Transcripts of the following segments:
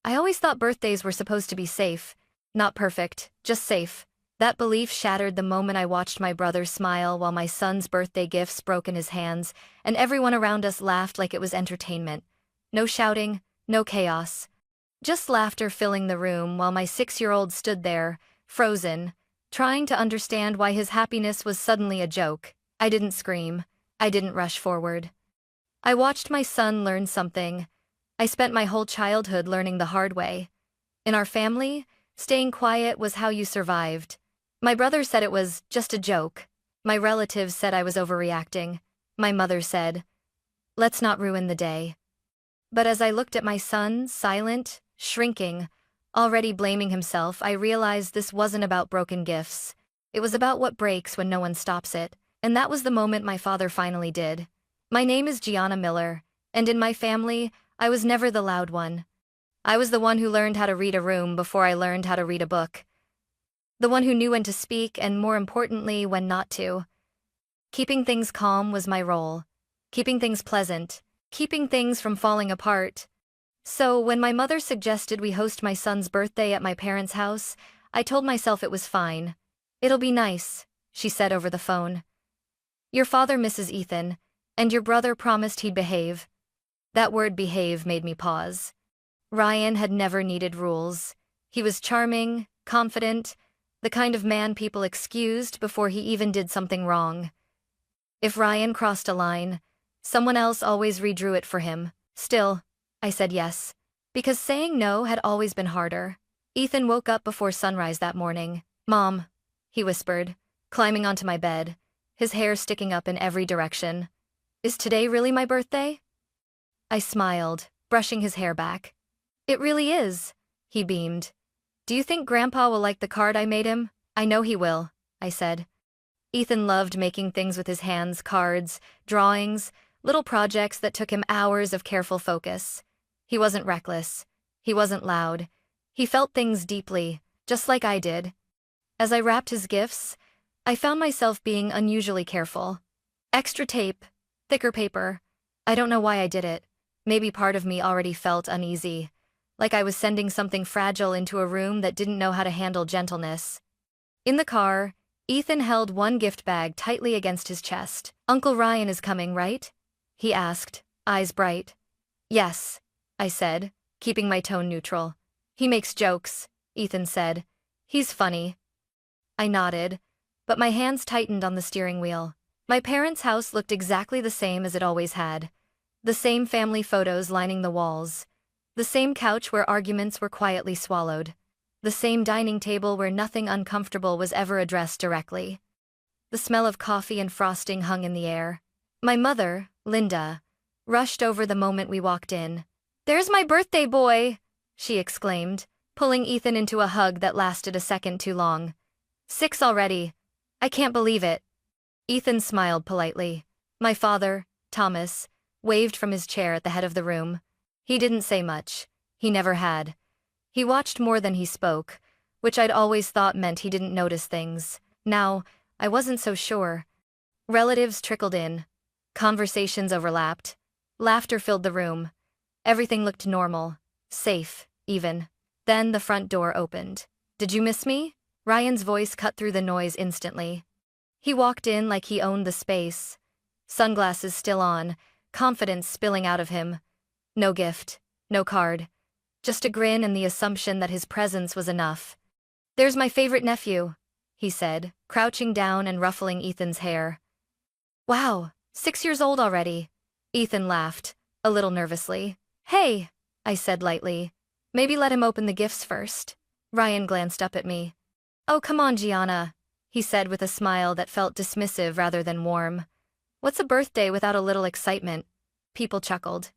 I always thought birthdays were supposed to be safe. Not perfect, just safe. That belief shattered the moment I watched my brother smile while my son's birthday gifts broke in his hands, and everyone around us laughed like it was entertainment. No shouting, no chaos. Just laughter filling the room while my 6-year-old stood there, frozen, trying to understand why his happiness was suddenly a joke. I didn't scream. I didn't rush forward. I watched my son learn something. I spent my whole childhood learning the hard way. In our family, staying quiet was how you survived. My brother said it was just a joke. My relatives said I was overreacting. My mother said, "Let's not ruin the day." But as I looked at my son, silent, shrinking, already blaming himself, I realized this wasn't about broken gifts. It was about what breaks when no one stops it. And that was the moment my father finally did. My name is Gianna Miller, and in my family, I was never the loud one. I was the one who learned how to read a room before I learned how to read a book. The one who knew when to speak and, more importantly, when not to. Keeping things calm was my role. Keeping things pleasant. Keeping things from falling apart. So, when my mother suggested we host my son's birthday at my parents' house, I told myself it was fine. "It'll be nice," she said over the phone. "Your father misses Ethan, and your brother promised he'd behave." That word behave made me pause. Ryan had never needed rules. He was charming, confident, the kind of man people excused before he even did something wrong. If Ryan crossed a line, someone else always redrew it for him. Still, I said yes, because saying no had always been harder. Ethan woke up before sunrise that morning. "Mom," he whispered, climbing onto my bed, his hair sticking up in every direction. "Is today really my birthday?" I smiled, brushing his hair back. "It really is," he beamed. "Do you think Grandpa will like the card I made him?" "I know he will," I said. Ethan loved making things with his hands, cards, drawings, little projects that took him hours of careful focus. He wasn't reckless. He wasn't loud. He felt things deeply, just like I did. As I wrapped his gifts, I found myself being unusually careful. Extra tape, thicker paper. I don't know why I did it. Maybe part of me already felt uneasy, like I was sending something fragile into a room that didn't know how to handle gentleness. In the car, Ethan held one gift bag tightly against his chest. "Uncle Ryan is coming, right?" he asked, eyes bright. "Yes," I said, keeping my tone neutral. "He makes jokes," Ethan said. "He's funny." I nodded, but my hands tightened on the steering wheel. My parents' house looked exactly the same as it always had. The same family photos lining the walls. The same couch where arguments were quietly swallowed. The same dining table where nothing uncomfortable was ever addressed directly. The smell of coffee and frosting hung in the air. My mother, Linda, rushed over the moment we walked in. "There's my birthday boy!" she exclaimed, pulling Ethan into a hug that lasted a second too long. "6 already. I can't believe it." Ethan smiled politely. My father, Thomas, waved from his chair at the head of the room. He didn't say much. He never had. He watched more than he spoke, which I'd always thought meant he didn't notice things. Now, I wasn't so sure. Relatives trickled in. Conversations overlapped. Laughter filled the room. Everything looked normal. Safe, even. Then the front door opened. "Did you miss me?" Ryan's voice cut through the noise instantly. He walked in like he owned the space. Sunglasses still on, confidence spilling out of him. No gift, no card. Just a grin and the assumption that his presence was enough. "There's my favorite nephew," he said, crouching down and ruffling Ethan's hair. "Wow, 6 years old already." Ethan laughed, a little nervously. "Hey," I said lightly. "Maybe let him open the gifts first." Ryan glanced up at me. "Oh, come on, Gianna," he said with a smile that felt dismissive rather than warm. "What's a birthday without a little excitement?" People chuckled.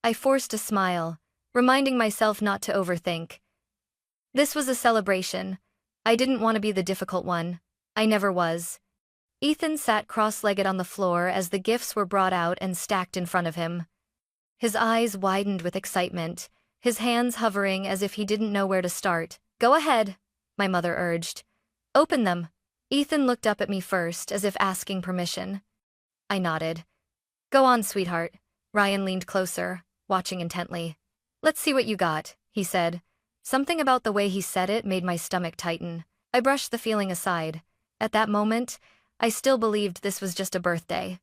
I forced a smile, reminding myself not to overthink. This was a celebration. I didn't want to be the difficult one. I never was. Ethan sat cross-legged on the floor as the gifts were brought out and stacked in front of him. His eyes widened with excitement, his hands hovering as if he didn't know where to start. "Go ahead," my mother urged. "Open them." Ethan looked up at me first, as if asking permission. I nodded. "Go on, sweetheart." Ryan leaned closer, watching intently. "Let's see what you got." he said. Something about the way he said it made my stomach tighten. I brushed the feeling aside. At that moment, I still believed this was just a birthday.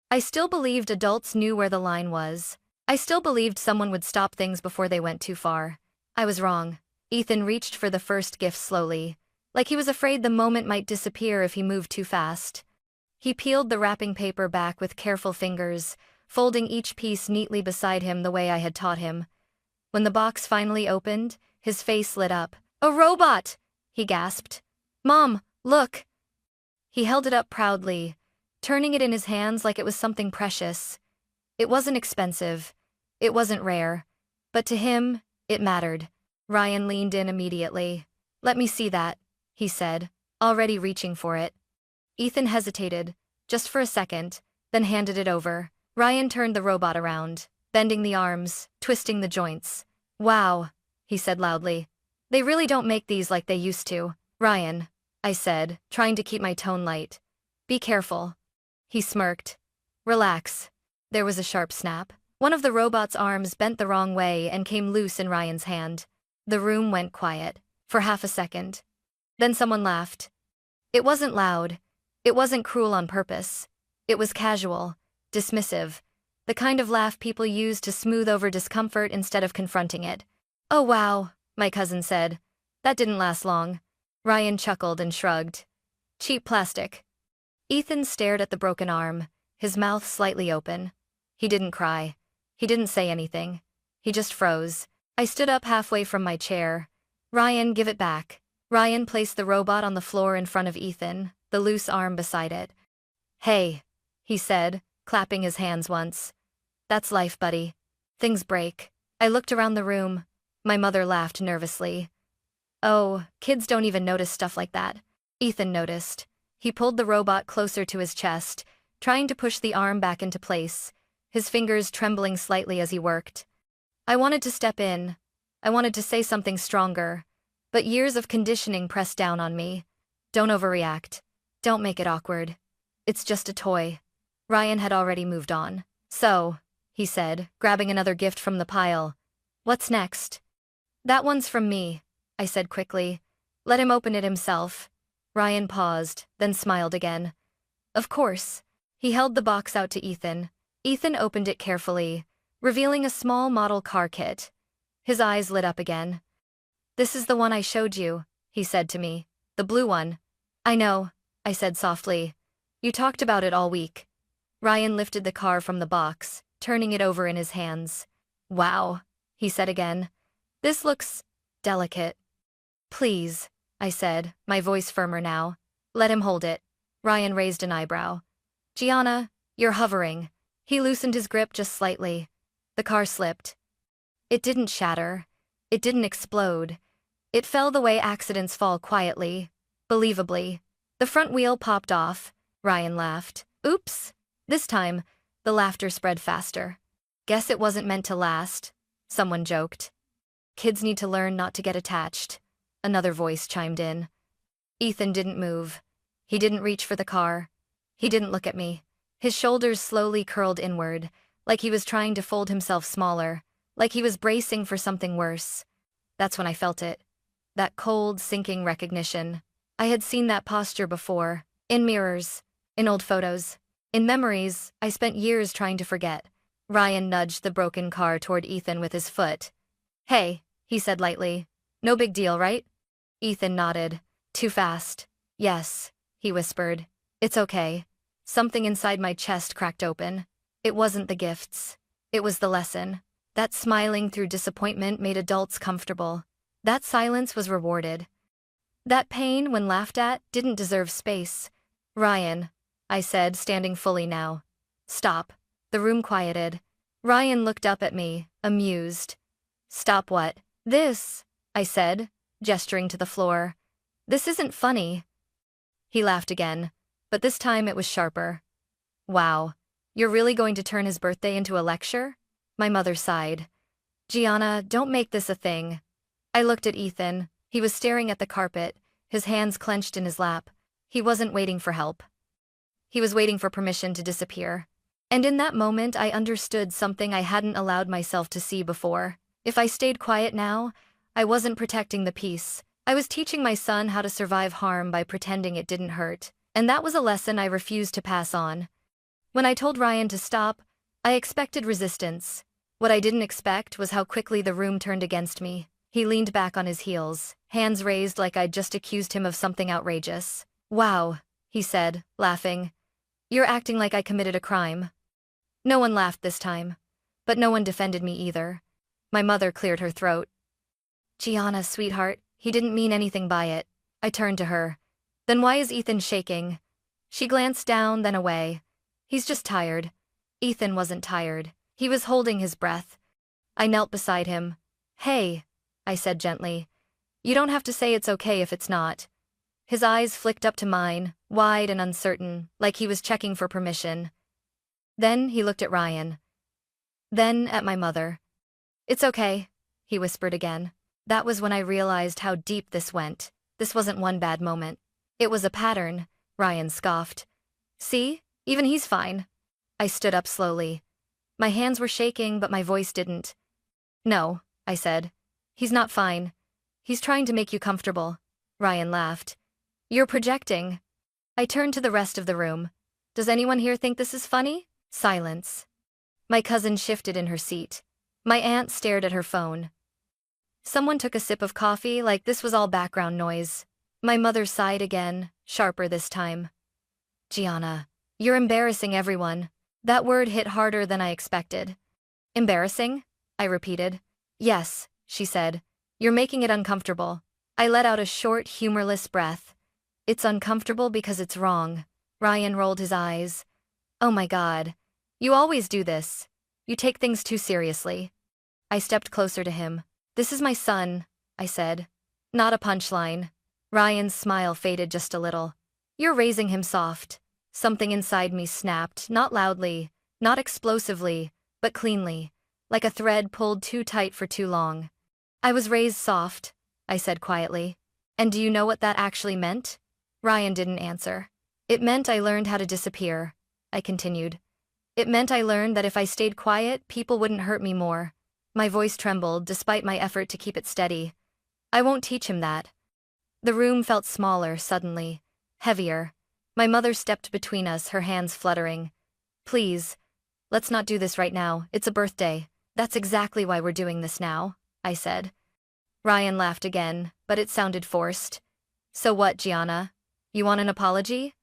I still believed adults knew where the line was. I still believed someone would stop things before they went too far. I was wrong. Ethan reached for the first gift slowly, like he was afraid the moment might disappear if he moved too fast. He peeled the wrapping paper back with careful fingers, folding each piece neatly beside him the way I had taught him. When the box finally opened, his face lit up. "A robot!" he gasped. "Mom, look!" He held it up proudly, turning it in his hands like it was something precious. It wasn't expensive. It wasn't rare. But to him, it mattered. Ryan leaned in immediately. "Let me see that," he said, already reaching for it. Ethan hesitated, just for a second, then handed it over. Ryan turned the robot around, bending the arms, twisting the joints. "Wow," he said loudly. "They really don't make these like they used to." "Ryan," I said, trying to keep my tone light. "Be careful." He smirked. "Relax." There was a sharp snap. One of the robot's arms bent the wrong way and came loose in Ryan's hand. The room went quiet, for half a second. Then someone laughed. It wasn't loud. It wasn't cruel on purpose. It was casual, dismissive, the kind of laugh people use to smooth over discomfort instead of confronting it. "Oh wow," my cousin said. "That didn't last long." Ryan chuckled and shrugged. "Cheap plastic." Ethan stared at the broken arm, his mouth slightly open. He didn't cry. He didn't say anything. He just froze. I stood up halfway from my chair. "Ryan, give it back." Ryan placed the robot on the floor in front of Ethan, the loose arm beside it. "Hey," he said, clapping his hands once. "That's life, buddy. Things break." I looked around the room. My mother laughed nervously. "Oh, kids don't even notice stuff like that." Ethan noticed. He pulled the robot closer to his chest, trying to push the arm back into place, his fingers trembling slightly as he worked. I wanted to step in. I wanted to say something stronger, but years of conditioning pressed down on me. "Don't overreact. Don't make it awkward. It's just a toy." Ryan had already moved on. "So," he said, grabbing another gift from the pile. "What's next?" "That one's from me," I said quickly. "Let him open it himself." Ryan paused, then smiled again. "Of course." He held the box out to Ethan. Ethan opened it carefully, revealing a small model car kit. His eyes lit up again. "This is the one I showed you," he said to me. "The blue one." "I know," I said softly. "You talked about it all week." Ryan lifted the car from the box, turning it over in his hands. "Wow," he said again. "This looks delicate." "Please," I said, my voice firmer now. "Let him hold it." Ryan raised an eyebrow. "Gianna, you're hovering." He loosened his grip just slightly. The car slipped. It didn't shatter. It didn't explode. It fell the way accidents fall quietly, believably. The front wheel popped off. Ryan laughed. "Oops." This time, the laughter spread faster. "Guess it wasn't meant to last," someone joked. "Kids need to learn not to get attached," another voice chimed in. Ethan didn't move. He didn't reach for the car. He didn't look at me. His shoulders slowly curled inward, like he was trying to fold himself smaller, like he was bracing for something worse. That's when I felt it. That cold, sinking recognition. I had seen that posture before, in mirrors, in old photos, in memories I spent years trying to forget. Ryan nudged the broken car toward Ethan with his foot. "Hey," he said lightly. "No big deal, right?" Ethan nodded. "Too fast." "Yes," he whispered. "It's okay." Something inside my chest cracked open. It wasn't the gifts. It was the lesson. That smiling through disappointment made adults comfortable. That silence was rewarded. That pain, when laughed at, didn't deserve space. "Ryan," I said, standing fully now. "Stop." The room quieted. Ryan looked up at me, amused. "Stop what?" "This," I said, gesturing to the floor. "This isn't funny." He laughed again, but this time it was sharper. "Wow, you're really going to turn his birthday into a lecture?" My mother sighed. "Gianna, don't make this a thing." I looked at Ethan. He was staring at the carpet, his hands clenched in his lap. He wasn't waiting for help. He was waiting for permission to disappear. And in that moment I understood something I hadn't allowed myself to see before. If I stayed quiet now, I wasn't protecting the peace. I was teaching my son how to survive harm by pretending it didn't hurt. And that was a lesson I refused to pass on. When I told Ryan to stop, I expected resistance. What I didn't expect was how quickly the room turned against me. He leaned back on his heels, hands raised like I'd just accused him of something outrageous. "Wow," he said, laughing. "You're acting like I committed a crime." No one laughed this time. But no one defended me either. My mother cleared her throat. "Gianna, sweetheart, he didn't mean anything by it." I turned to her. "Then why is Ethan shaking?" She glanced down, then away. "He's just tired." Ethan wasn't tired. He was holding his breath. I knelt beside him. "Hey," I said gently. "You don't have to say it's okay if it's not." His eyes flicked up to mine, wide and uncertain, like he was checking for permission. Then he looked at Ryan. Then at my mother. "It's okay," he whispered again. That was when I realized how deep this went. This wasn't one bad moment. It was a pattern, Ryan scoffed. "See? Even he's fine." I stood up slowly. My hands were shaking, but my voice didn't. "No," I said. "He's not fine. He's trying to make you comfortable." Ryan laughed. "You're projecting." I turned to the rest of the room. "Does anyone here think this is funny?" Silence. My cousin shifted in her seat. My aunt stared at her phone. Someone took a sip of coffee like this was all background noise. My mother sighed again, sharper this time. "Gianna, you're embarrassing everyone." That word hit harder than I expected. "Embarrassing?" I repeated. "Yes," she said. "You're making it uncomfortable." I let out a short, humorless breath. "It's uncomfortable because it's wrong." Ryan rolled his eyes. "Oh my God. You always do this. You take things too seriously." I stepped closer to him. "This is my son," I said. Not a punchline. Ryan's smile faded just a little. "You're raising him soft." Something inside me snapped, not loudly, not explosively, but cleanly, like a thread pulled too tight for too long. "I was raised soft," I said quietly. "And do you know what that actually meant?" Ryan didn't answer. "It meant I learned how to disappear," I continued. "It meant I learned that if I stayed quiet, people wouldn't hurt me more." My voice trembled despite my effort to keep it steady. "I won't teach him that." The room felt smaller suddenly, heavier. My mother stepped between us, her hands fluttering. "Please, let's not do this right now. It's a birthday." "That's exactly why we're doing this now," I said. Ryan laughed again, but it sounded forced. "So what, Gianna? You want an apology?"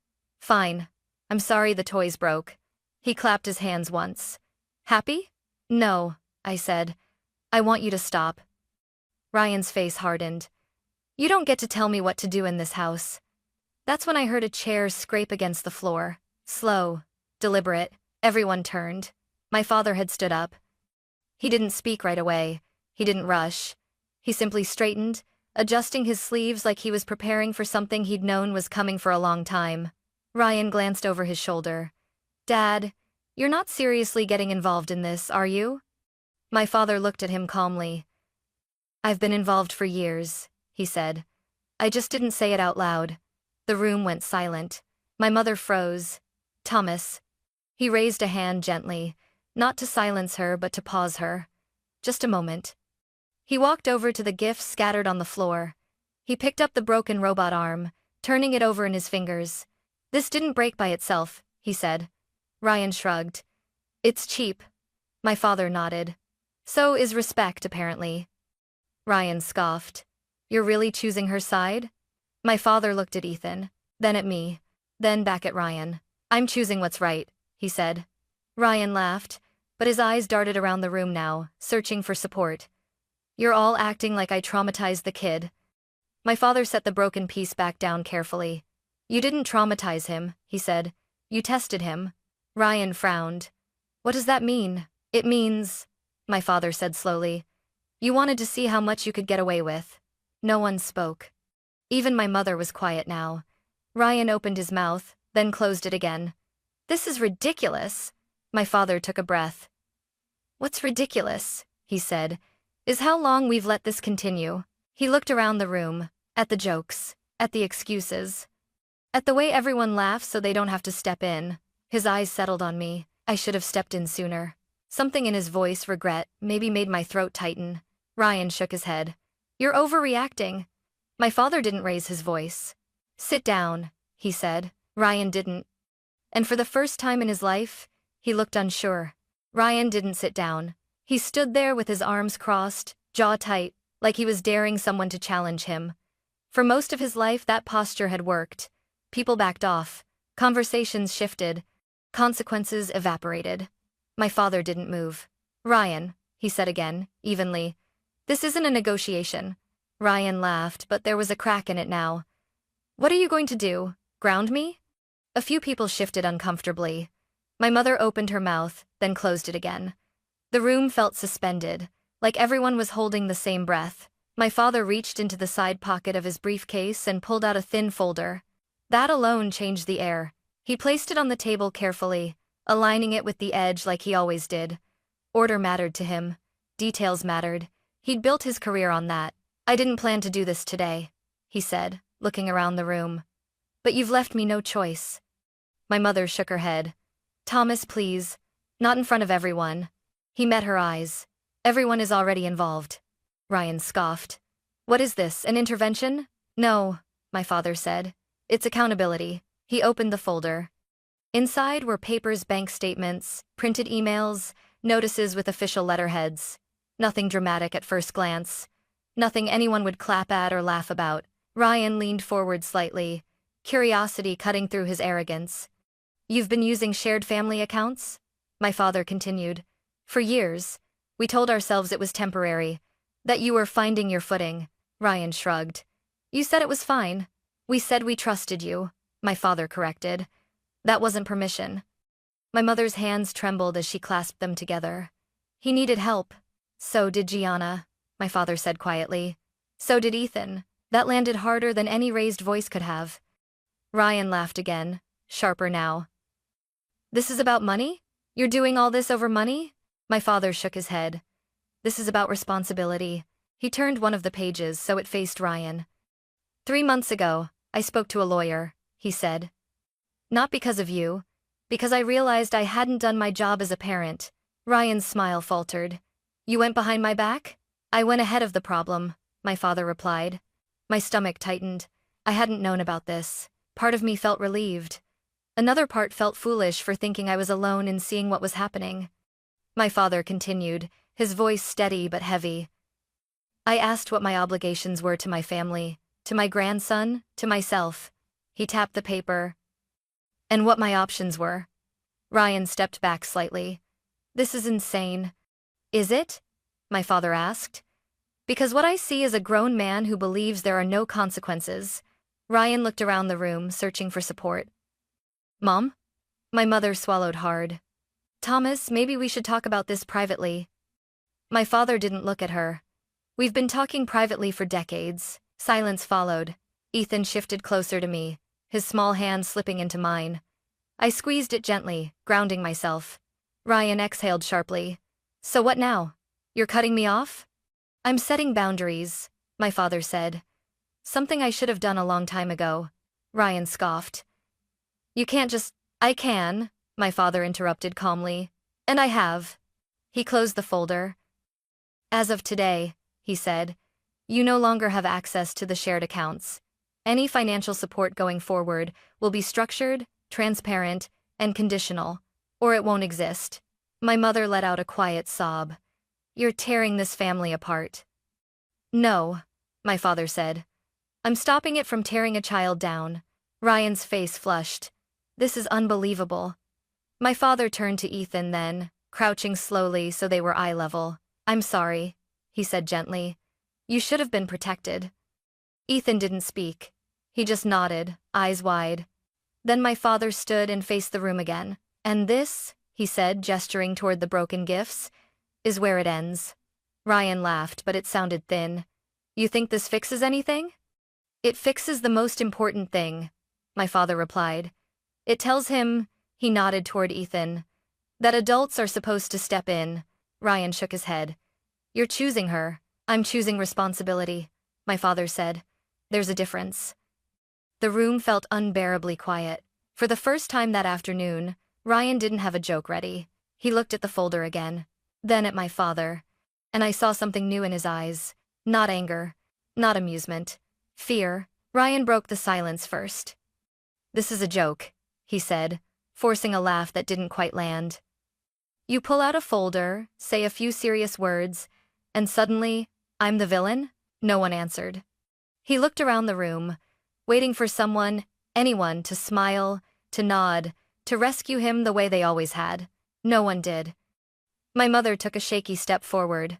"Fine. I'm sorry the toys broke." He clapped his hands once. "Happy?" "No," I said. "I want you to stop." Ryan's face hardened. "You don't get to tell me what to do in this house." That's when I heard a chair scrape against the floor. Slow, deliberate. Everyone turned. My father had stood up. He didn't speak right away. He didn't rush. He simply straightened, adjusting his sleeves like he was preparing for something he'd known was coming for a long time. Ryan glanced over his shoulder. "Dad, you're not seriously getting involved in this, are you?" My father looked at him calmly. "I've been involved for years," he said. "I just didn't say it out loud." The room went silent. My mother froze. "Thomas." He raised a hand gently, not to silence her but to pause her. "Just a moment." He walked over to the gifts scattered on the floor. He picked up the broken robot arm, turning it over in his fingers. "This didn't break by itself," he said. Ryan shrugged. "It's cheap." My father nodded. "So is respect, apparently." Ryan scoffed. "You're really choosing her side?" My father looked at Ethan, then at me, then back at Ryan. "I'm choosing what's right," he said. Ryan laughed, but his eyes darted around the room now, searching for support. "You're all acting like I traumatized the kid." My father set the broken piece back down carefully. "You didn't traumatize him," he said. "You tested him." Ryan frowned. "What does that mean?" "It means," my father said slowly, "you wanted to see how much you could get away with." No one spoke. Even my mother was quiet now. Ryan opened his mouth, then closed it again. "This is ridiculous." My father took a breath. "What's ridiculous," he said, "is how long we've let this continue." He looked around the room, at the jokes, at the excuses, at the way everyone laughs so they don't have to step in. His eyes settled on me. I should have stepped in sooner. Something in his voice, regret, maybe made my throat tighten. Ryan shook his head. You're overreacting. My father didn't raise his voice. Sit down, he said. Ryan didn't. And for the first time in his life, he looked unsure. Ryan didn't sit down. He stood there with his arms crossed, jaw tight, like he was daring someone to challenge him. For most of his life, that posture had worked. People backed off. Conversations shifted. Consequences evaporated. My father didn't move. Ryan, he said again, evenly. This isn't a negotiation. Ryan laughed, but there was a crack in it now. What are you going to do? Ground me? A few people shifted uncomfortably. My mother opened her mouth, then closed it again. The room felt suspended, like everyone was holding the same breath. My father reached into the side pocket of his briefcase and pulled out a thin folder. That alone changed the air. He placed it on the table carefully, aligning it with the edge like he always did. Order mattered to him. Details mattered. He'd built his career on that. I didn't plan to do this today, he said, looking around the room. But you've left me no choice. My mother shook her head. Thomas, please. Not in front of everyone. He met her eyes. Everyone is already involved. Ryan scoffed. What is this, an intervention? No, my father said. It's accountability. He opened the folder. Inside were papers, bank statements, printed emails, notices with official letterheads. Nothing dramatic at first glance. Nothing anyone would clap at or laugh about. Ryan leaned forward slightly, curiosity cutting through his arrogance. You've been using shared family accounts? My father continued. For years. We told ourselves it was temporary, that you were finding your footing. Ryan shrugged. You said it was fine. We said we trusted you, my father corrected. That wasn't permission. My mother's hands trembled as she clasped them together. He needed help. So did Gianna, my father said quietly. So did Ethan. That landed harder than any raised voice could have. Ryan laughed again, sharper now. This is about money? You're doing all this over money? My father shook his head. This is about responsibility. He turned one of the pages so it faced Ryan. 3 months ago, I spoke to a lawyer, he said. Not because of you, because I realized I hadn't done my job as a parent. Ryan's smile faltered. You went behind my back? I went ahead of the problem, my father replied. My stomach tightened. I hadn't known about this. Part of me felt relieved. Another part felt foolish for thinking I was alone in seeing what was happening. My father continued, his voice steady but heavy. I asked what my obligations were to my family, to my grandson, to myself. He tapped the paper. And what my options were. Ryan stepped back slightly. This is insane. Is it? My father asked. Because what I see is a grown man who believes there are no consequences. Ryan looked around the room, searching for support. Mom? My mother swallowed hard. Thomas, maybe we should talk about this privately. My father didn't look at her. We've been talking privately for decades. Silence followed. Ethan shifted closer to me, his small hand slipping into mine. I squeezed it gently, grounding myself. Ryan exhaled sharply. So what now? You're cutting me off? I'm setting boundaries, my father said. Something I should have done a long time ago. Ryan scoffed. You can't just— I can, my father interrupted calmly. And I have. He closed the folder. As of today, he said, you no longer have access to the shared accounts. Any financial support going forward will be structured, transparent, and conditional, or it won't exist. My mother let out a quiet sob. You're tearing this family apart. No, my father said. I'm stopping it from tearing a child down. Ryan's face flushed. This is unbelievable. My father turned to Ethan then, crouching slowly so they were eye level. I'm sorry, he said gently. You should have been protected. Ethan didn't speak. He just nodded, eyes wide. Then my father stood and faced the room again. And this, he said, gesturing toward the broken gifts, is where it ends. Ryan laughed, but it sounded thin. You think this fixes anything? It fixes the most important thing, my father replied. It tells him, he nodded toward Ethan, that adults are supposed to step in. Ryan shook his head. You're choosing her. I'm choosing responsibility, my father said. There's a difference. The room felt unbearably quiet. For the first time that afternoon, Ryan didn't have a joke ready. He looked at the folder again, then at my father. and I saw something new in his eyes. Not anger, not amusement, fear. Ryan broke the silence first. "This is a joke," he said, forcing a laugh that didn't quite land. "You pull out a folder, say a few serious words, and suddenly, I'm the villain?" No one answered. He looked around the room, waiting for someone, anyone, to smile, to nod, to rescue him the way they always had. No one did. My mother took a shaky step forward.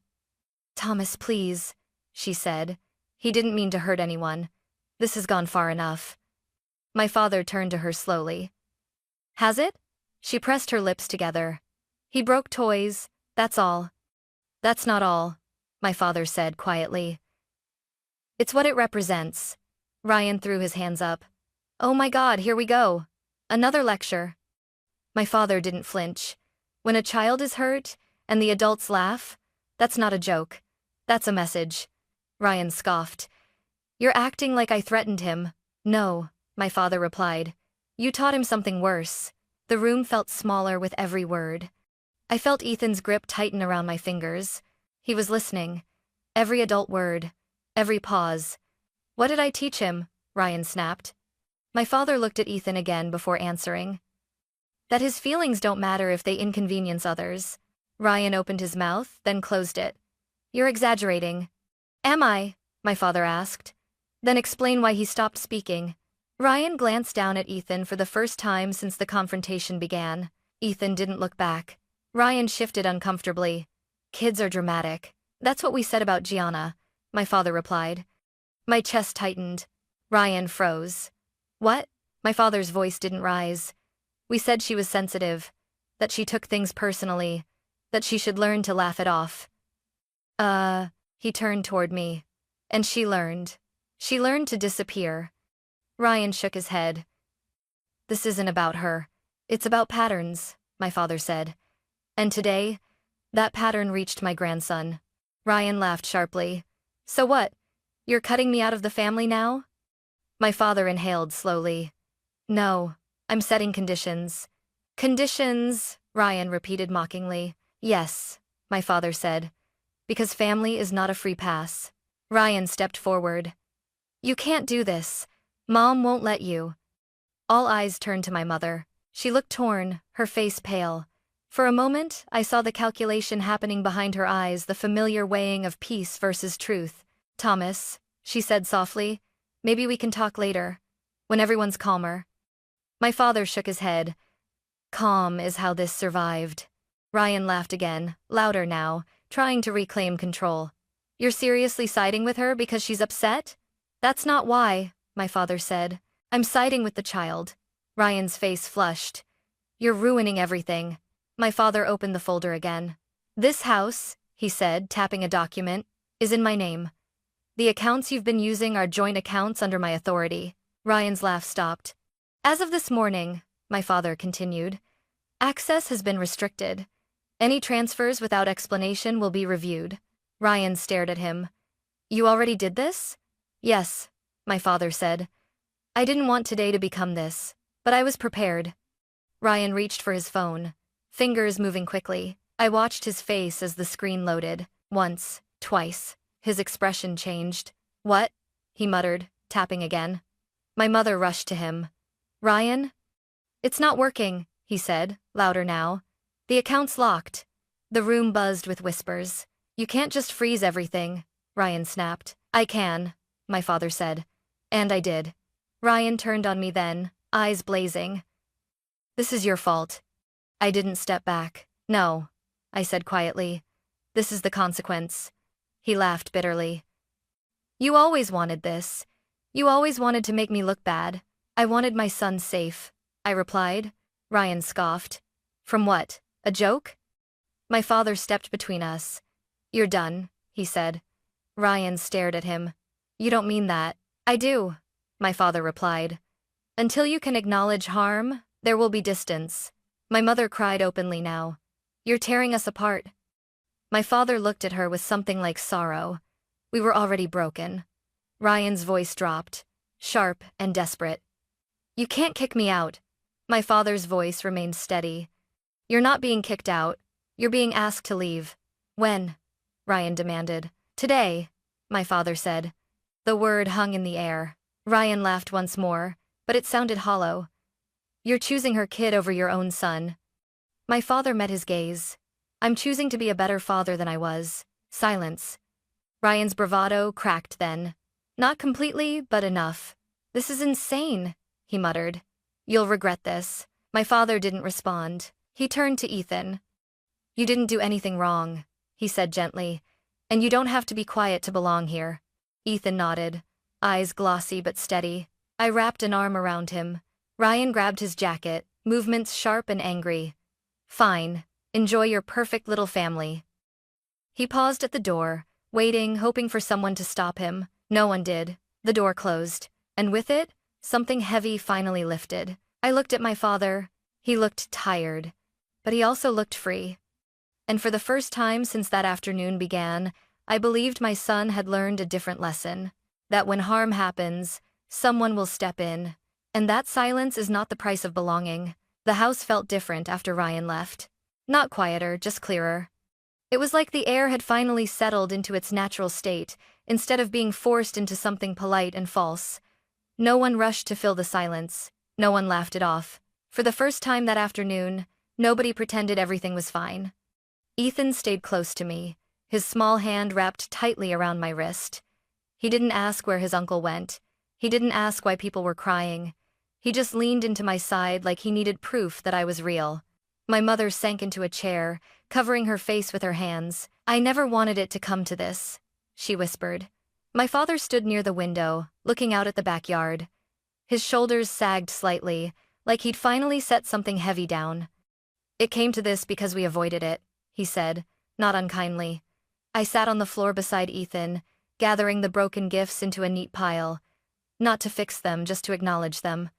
"Thomas, please," she said. "He didn't mean to hurt anyone. This has gone far enough." My father turned to her slowly. "Has it?" She pressed her lips together. "He broke toys, that's all." "That's not all," my father said quietly. "It's what it represents." Ryan threw his hands up. "Oh my God, here we go. Another lecture." My father didn't flinch. When a child is hurt, and the adults laugh, that's not a joke. That's a message. Ryan scoffed. "You're acting like I threatened him." "No," my father replied. "You taught him something worse." The room felt smaller with every word. I felt Ethan's grip tighten around my fingers. He was listening. Every adult word. Every pause. "What did I teach him?" Ryan snapped. My father looked at Ethan again before answering. "That his feelings don't matter if they inconvenience others." Ryan opened his mouth, then closed it. "You're exaggerating." "Am I?" my father asked. "Then explain why he stopped speaking." Ryan glanced down at Ethan for the first time since the confrontation began. Ethan didn't look back. Ryan shifted uncomfortably. "Kids are dramatic. That's what we said about Gianna," my father replied. My chest tightened. Ryan froze. "What?" My father's voice didn't rise. "We said she was sensitive, that she took things personally, that she should learn to laugh it off." He turned toward me. "And she learned. She learned to disappear." Ryan shook his head. "This isn't about her. It's about patterns," my father said. "And today, that pattern reached my grandson." Ryan laughed sharply. "So what? You're cutting me out of the family now?" My father inhaled slowly. "No, I'm setting conditions." "Conditions," Ryan repeated mockingly. "Yes," my father said. "Because family is not a free pass." Ryan stepped forward. "You can't do this. Mom won't let you." All eyes turned to my mother. She looked torn, her face pale. For a moment, I saw the calculation happening behind her eyes, the familiar weighing of peace versus truth. "Thomas," she said softly, "maybe we can talk later, when everyone's calmer." My father shook his head. "Calm is how this survived." Ryan laughed again, louder now, trying to reclaim control. "You're seriously siding with her because she's upset?" "That's not why," my father said. "I'm siding with the child." Ryan's face flushed. "You're ruining everything." My father opened the folder again. "This house," he said, tapping a document, "is in my name. The accounts you've been using are joint accounts under my authority." Ryan's laugh stopped. "As of this morning," my father continued, "access has been restricted. Any transfers without explanation will be reviewed." Ryan stared at him. "You already did this?" "Yes," my father said. "I didn't want today to become this, but I was prepared." Ryan reached for his phone, fingers moving quickly. I watched his face as the screen loaded. Once, twice, his expression changed. "What?" he muttered, tapping again. My mother rushed to him. "Ryan?" "It's not working," he said, louder now. "The account's locked." The room buzzed with whispers. "You can't just freeze everything," Ryan snapped. "I can," my father said. And I did. Ryan turned on me then, eyes blazing. "This is your fault." I didn't step back. "No," I said quietly. "This is the consequence." He laughed bitterly. "You always wanted this. You always wanted to make me look bad." "I wanted my son safe," I replied. Ryan scoffed. "From what? A joke?" My father stepped between us. "You're done," he said. Ryan stared at him. "You don't mean that." "I do," my father replied. "Until you can acknowledge harm, there will be distance." My mother cried openly now. "You're tearing us apart." My father looked at her with something like sorrow. We were already broken. Ryan's voice dropped, sharp and desperate. "You can't kick me out." My father's voice remained steady. "You're not being kicked out. You're being asked to leave." "When?" Ryan demanded. Today, my father said. The word hung in the air. Ryan laughed once more, but it sounded hollow. You're choosing her kid over your own son. My father met his gaze. I'm choosing to be a better father than I was. Silence. Ryan's bravado cracked then. Not completely, but enough. This is insane, he muttered. You'll regret this. My father didn't respond. He turned to Ethan. You didn't do anything wrong, he said gently, and you don't have to be quiet to belong here. Ethan nodded, eyes glossy but steady. I wrapped an arm around him. Ryan grabbed his jacket, movements sharp and angry. Fine. Enjoy your perfect little family. He paused at the door, waiting, hoping for someone to stop him. No one did. The door closed, and with it, something heavy finally lifted. I looked at my father. He looked tired, but he also looked free. And for the first time since that afternoon began, I believed my son had learned a different lesson. That when harm happens, someone will step in. And that silence is not the price of belonging. The house felt different after Ryan left. Not quieter, just clearer. It was like the air had finally settled into its natural state, instead of being forced into something polite and false. No one rushed to fill the silence. No one laughed it off. For the first time that afternoon, nobody pretended everything was fine. Ethan stayed close to me, his small hand wrapped tightly around my wrist. He didn't ask where his uncle went. He didn't ask why people were crying. He just leaned into my side like he needed proof that I was real. My mother sank into a chair, covering her face with her hands. I never wanted it to come to this, she whispered. My father stood near the window, looking out at the backyard. His shoulders sagged slightly, like he'd finally set something heavy down. It came to this because we avoided it, he said, not unkindly. I sat on the floor beside Ethan, gathering the broken gifts into a neat pile. Not to fix them, just to acknowledge them.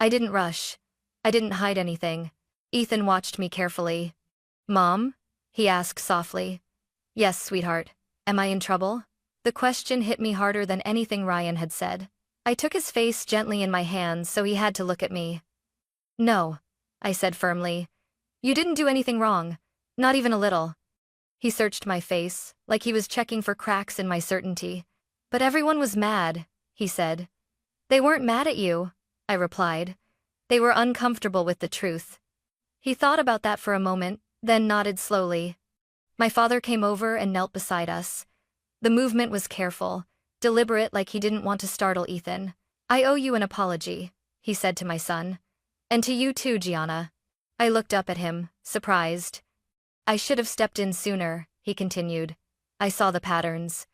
I didn't rush. I didn't hide anything. Ethan watched me carefully. Mom? He asked softly. Yes, sweetheart. Am I in trouble? The question hit me harder than anything Ryan had said. I took his face gently in my hands so he had to look at me. No, I said firmly. You didn't do anything wrong. Not even a little. He searched my face, like he was checking for cracks in my certainty. But everyone was mad, he said. They weren't mad at you, I replied. They were uncomfortable with the truth. He thought about that for a moment, then nodded slowly. My father came over and knelt beside us. The movement was careful, deliberate, like he didn't want to startle Ethan. I owe you an apology, he said to my son. And to you too, Gianna. I looked up at him, surprised. I should have stepped in sooner, he continued. I saw the patterns.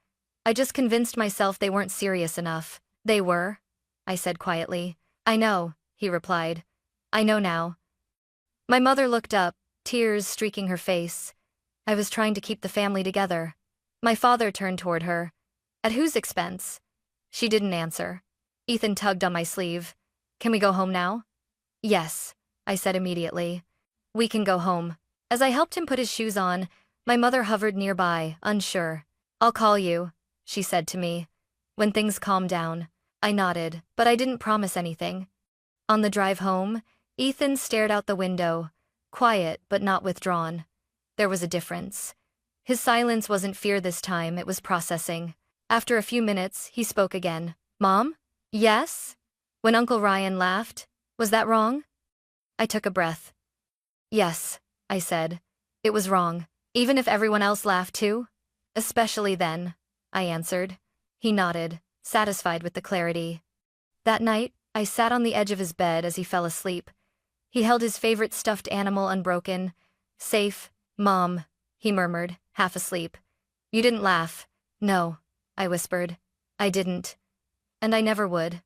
I just convinced myself they weren't serious enough. They were, I said quietly. I know, he replied. I know now. My mother looked up, tears streaking her face. I was trying to keep the family together. My father turned toward her. At whose expense? She didn't answer. Ethan tugged on my sleeve. Can we go home now? Yes, I said immediately. We can go home. As I helped him put his shoes on, my mother hovered nearby, unsure. I'll call you, she said to me. When things calmed down, I nodded, but I didn't promise anything. On the drive home, Ethan stared out the window, quiet but not withdrawn. There was a difference. His silence wasn't fear this time, it was processing. After a few minutes, he spoke again. Mom? Yes? When Uncle Ryan laughed, was that wrong? I took a breath. Yes, I said. It was wrong, even if everyone else laughed too. Especially then, I answered. He nodded, satisfied with the clarity. That night, I sat on the edge of his bed as he fell asleep. He held his favorite stuffed animal unbroken. Safe, Mom, he murmured, half asleep. You didn't laugh. No, I whispered. I didn't. And I never would.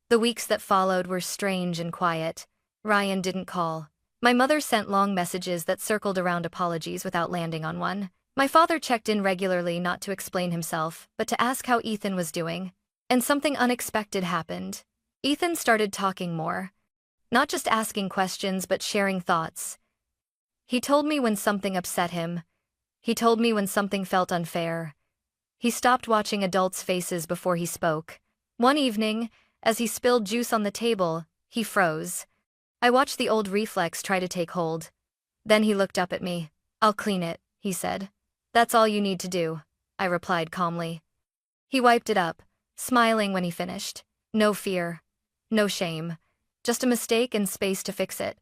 The weeks that followed were strange and quiet. Ryan didn't call. My mother sent long messages that circled around apologies without landing on one. My father checked in regularly, not to explain himself, but to ask how Ethan was doing. And something unexpected happened. Ethan started talking more. Not just asking questions, but sharing thoughts. He told me when something upset him. He told me when something felt unfair. He stopped watching adults' faces before he spoke. One evening, as he spilled juice on the table, he froze. I watched the old reflex try to take hold. Then he looked up at me. I'll clean it, he said. That's all you need to do, I replied calmly. He wiped it up, smiling when he finished. No fear. No shame. Just a mistake and space to fix it.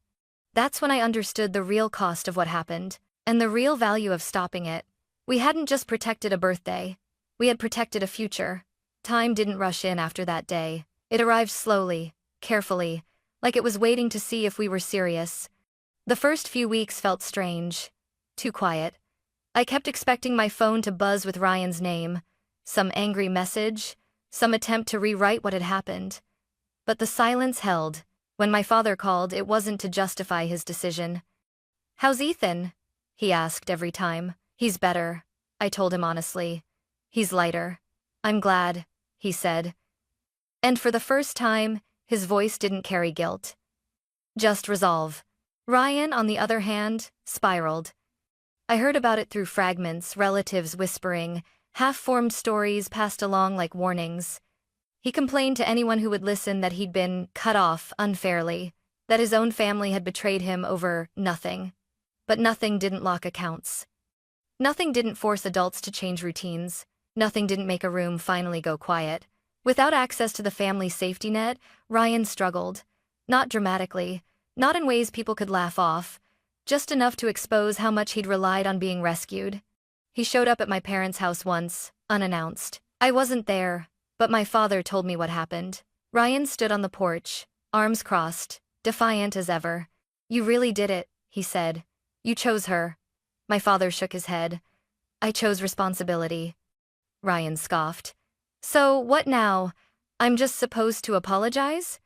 That's when I understood the real cost of what happened, and the real value of stopping it. We hadn't just protected a birthday. We had protected a future. Time didn't rush in after that day. It arrived slowly, carefully, like it was waiting to see if we were serious. The first few weeks felt strange. Too quiet. I kept expecting my phone to buzz with Ryan's name. Some angry message, some attempt to rewrite what had happened. But the silence held. When my father called, it wasn't to justify his decision. "How's Ethan?" he asked every time. "He's better," I told him honestly. "He's lighter." "I'm glad," he said. And for the first time, his voice didn't carry guilt. Just resolve. Ryan, on the other hand, spiraled. I heard about it through fragments, relatives whispering, half-formed stories passed along like warnings. He complained to anyone who would listen that he'd been cut off unfairly, that his own family had betrayed him over nothing. But nothing didn't lock accounts. Nothing didn't force adults to change routines. Nothing didn't make a room finally go quiet. Without access to the family safety net, Ryan struggled. Not dramatically, not in ways people could laugh off, just enough to expose how much he'd relied on being rescued. He showed up at my parents' house once, unannounced. I wasn't there, but my father told me what happened. Ryan stood on the porch, arms crossed, defiant as ever. "You really did it," he said. "You chose her." My father shook his head. "I chose responsibility." Ryan scoffed. "So, what now? I'm just supposed to apologize?"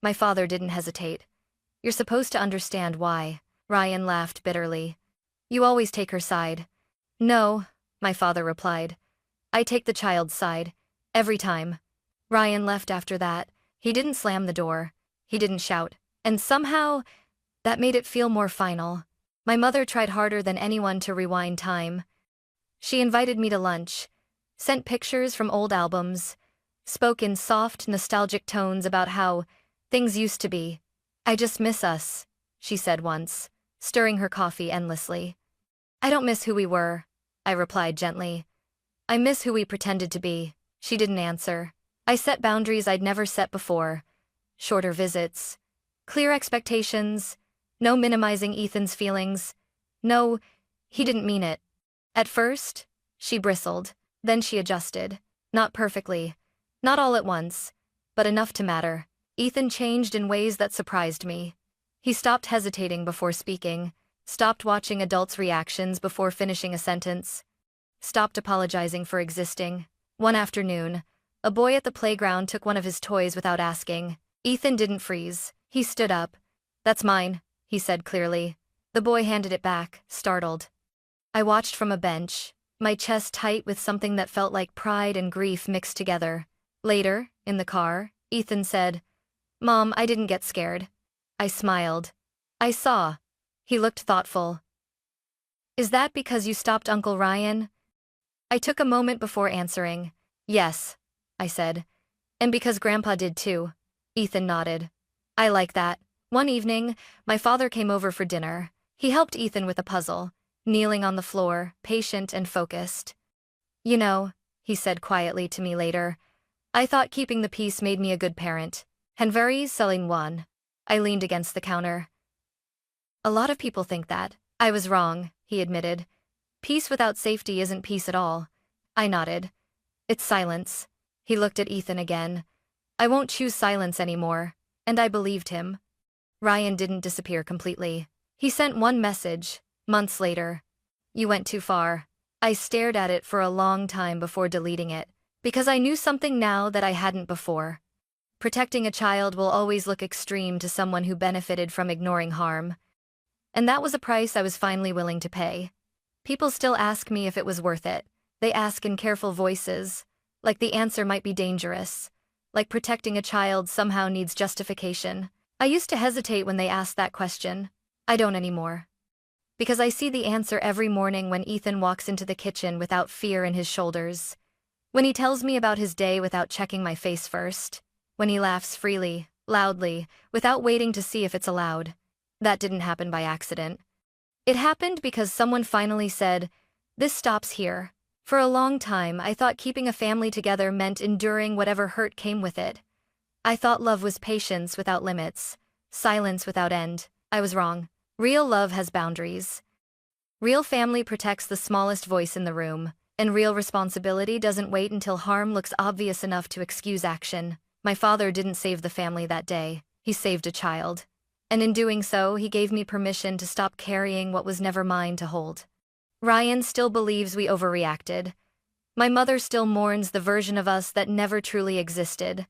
My father didn't hesitate. "You're supposed to understand why." Ryan laughed bitterly. "You always take her side." "No," my father replied. "I take the child's side. Every time." Ryan left after that. He didn't slam the door. He didn't shout. And somehow, that made it feel more final. My mother tried harder than anyone to rewind time. She invited me to lunch, sent pictures from old albums, spoke in soft, nostalgic tones about how things used to be. "I just miss us," she said once, stirring her coffee endlessly. "I don't miss who we were," I replied gently. "I miss who we pretended to be." She didn't answer. I set boundaries I'd never set before. Shorter visits. Clear expectations. No minimizing Ethan's feelings. No, he didn't mean it. At first, she bristled. Then she adjusted. Not perfectly. Not all at once. But enough to matter. Ethan changed in ways that surprised me. He stopped hesitating before speaking. Stopped watching adults' reactions before finishing a sentence. Stopped apologizing for existing. One afternoon, a boy at the playground took one of his toys without asking. Ethan didn't freeze. He stood up. "That's mine," he said clearly. The boy handed it back, startled. I watched from a bench, my chest tight with something that felt like pride and grief mixed together. Later, in the car, Ethan said, "Mom, I didn't get scared." I smiled. "I saw." He looked thoughtful. "Is that because you stopped Uncle Ryan?" I took a moment before answering. "Yes," I said. "And because Grandpa did too." Ethan nodded. "I like that." One evening, my father came over for dinner. He helped Ethan with a puzzle, kneeling on the floor, patient and focused. "You know," he said quietly to me later, "I thought keeping the peace made me a good parent. And very selling one." I leaned against the counter. "A lot of people think that." "I was wrong," he admitted. "Peace without safety isn't peace at all." I nodded. "It's silence." He looked at Ethan again. "I won't choose silence anymore." And I believed him. Ryan didn't disappear completely. He sent one message, months later. "You went too far." I stared at it for a long time before deleting it, because I knew something now that I hadn't before. Protecting a child will always look extreme to someone who benefited from ignoring harm. And that was a price I was finally willing to pay. People still ask me if it was worth it. They ask in careful voices, like the answer might be dangerous, like protecting a child somehow needs justification. I used to hesitate when they asked that question. I don't anymore. Because I see the answer every morning when Ethan walks into the kitchen without fear in his shoulders. When he tells me about his day without checking my face first. When he laughs freely, loudly, without waiting to see if it's allowed. That didn't happen by accident. It happened because someone finally said, This stops here. For a long time, I thought keeping a family together meant enduring whatever hurt came with it. I thought love was patience without limits, silence without end. I was wrong. Real love has boundaries. Real family protects the smallest voice in the room, and real responsibility doesn't wait until harm looks obvious enough to excuse action. My father didn't save the family that day. He saved a child. And in doing so, he gave me permission to stop carrying what was never mine to hold. Ryan still believes we overreacted. My mother still mourns the version of us that never truly existed.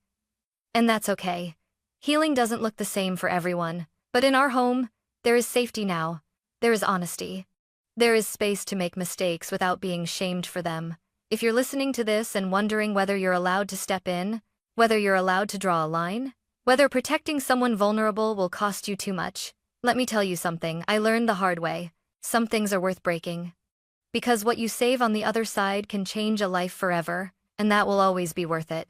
And that's okay. Healing doesn't look the same for everyone. But in our home, there is safety now. There is honesty. There is space to make mistakes without being shamed for them. If you're listening to this and wondering whether you're allowed to step in, whether you're allowed to draw a line, whether protecting someone vulnerable will cost you too much, let me tell you something I learned the hard way. Some things are worth breaking. Because what you save on the other side can change a life forever, and that will always be worth it.